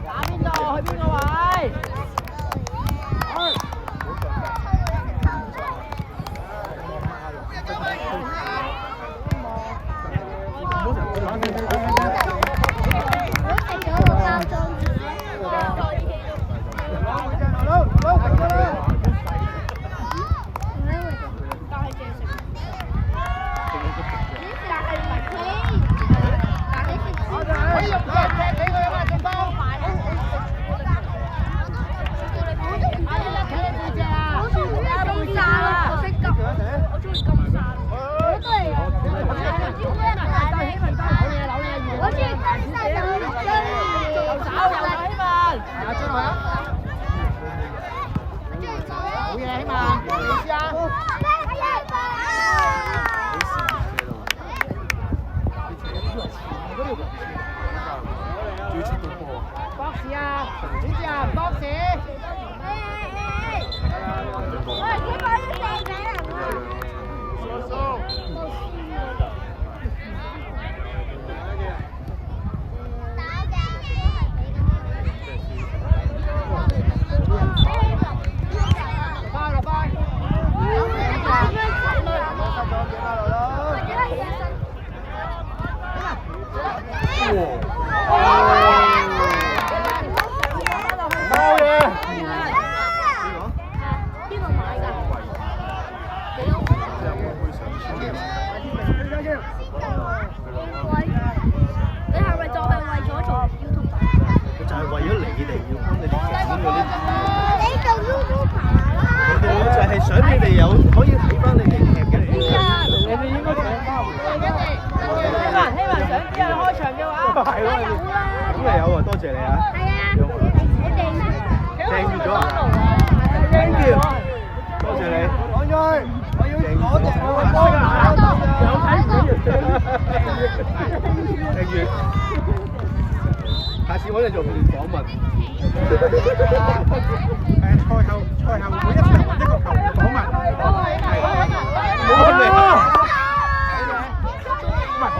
打邊度？去邊個位？下次我哋做訪問。賽後每一場一個球員訪問。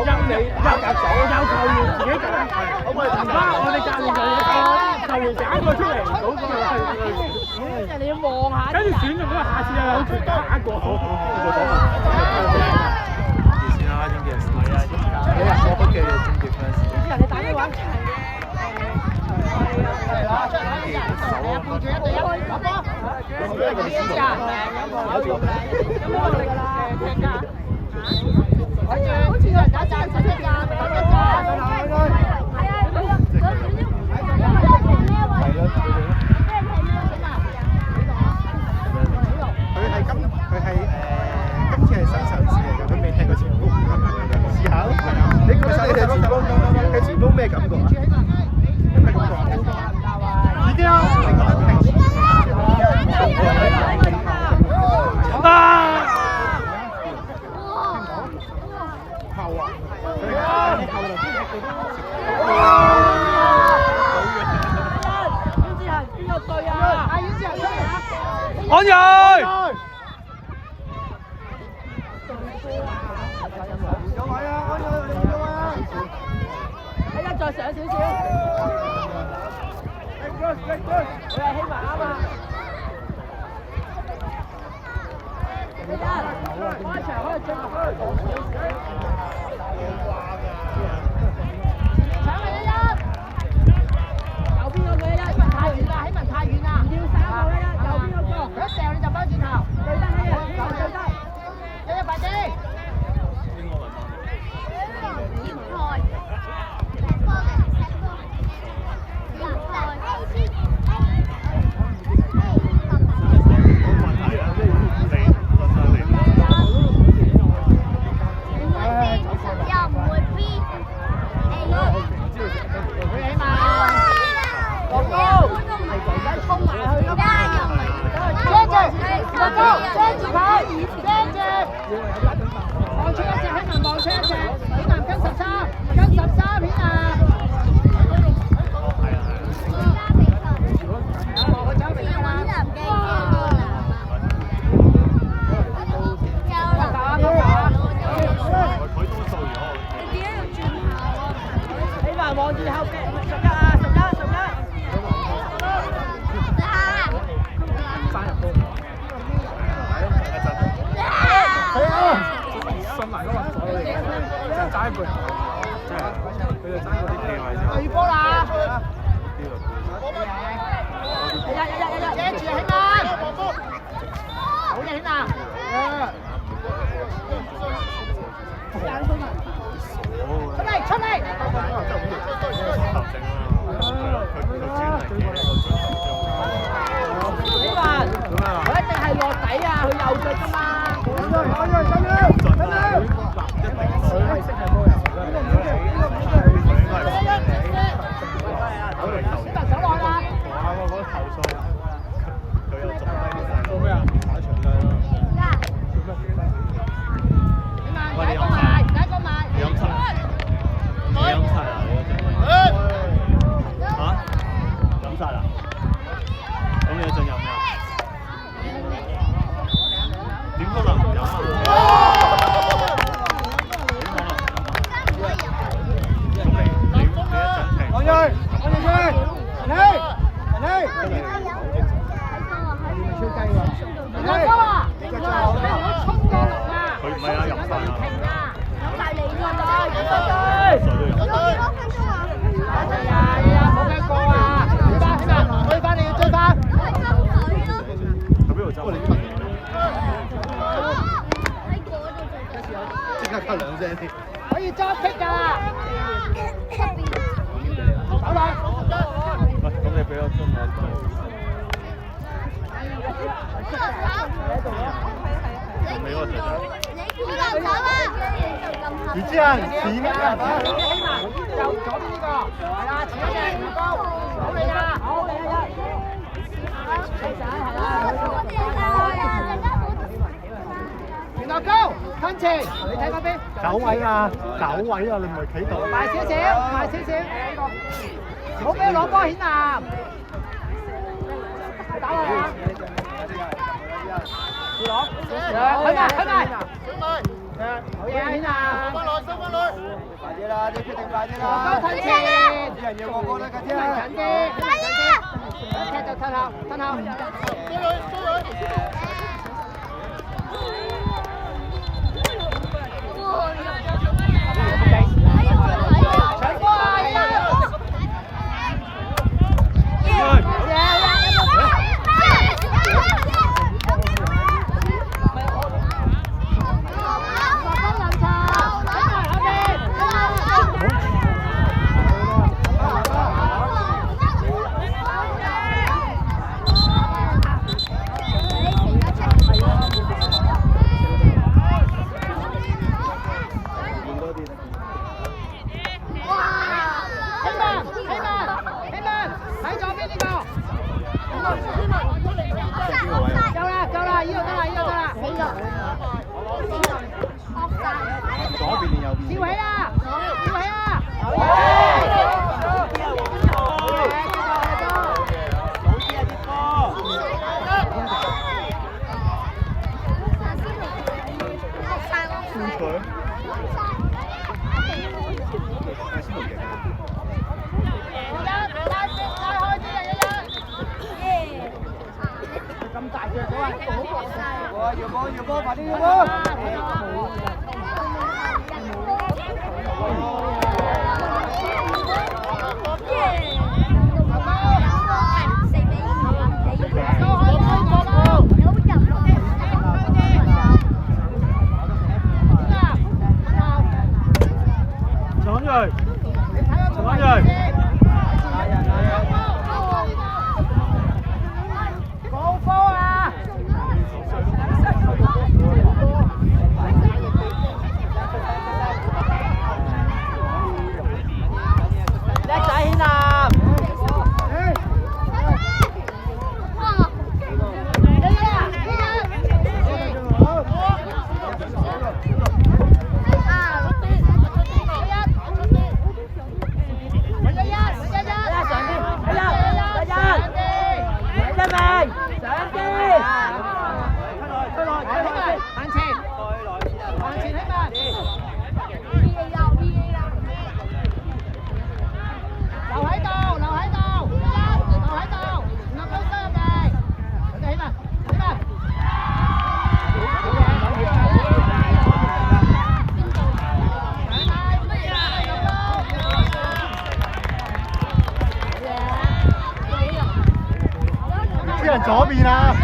任你有球員自己揀，可唔可以？而家我哋教練球員揀個出嚟，你要望下。跟住選咗，下次又有權揀一個。好，做訪問。先啦，總結。係啊，我嘅總結嗰陣時。人哋打電話。背住一對一，打波。好似有人打站實一站，今次係新嘗試嚟嘅，佢未踢過前鋒，試下咯。你覺得你哋前鋒咩感覺啊？有咩感覺？已經啦。安瑞。有位啊，安瑞，你有位啊。睇下再上少少。佢係希望啱啊。開場可以進入。搶佢一！右邊嗰個一，太遠啦，希文太遠啦。唔要3個一，右邊嗰個。佢一掉你就翻轉頭。對得希文，希文對得。一快啲！望住後邊，11啊，11，11。㗎嘛。可以裝逼㗎啦！走啦！咁你俾我中我。你這樣前面右左邊呢個係啦，前一隻唔高，好你啊，好你啊！原來高，向前，你睇嗰邊。走位啊，走位啊，你唔係企度。埋少少，埋少少，唔好俾佢攞波顯藍。打佢啊！攞，去埋，去埋。好嘢，顯藍。收翻來。快啲啦，你決定快啲啦。高向前。啲人要我過得緊啲。近啲，近啲。踢就褪後，褪後。要波，快啲要波！左邊啊！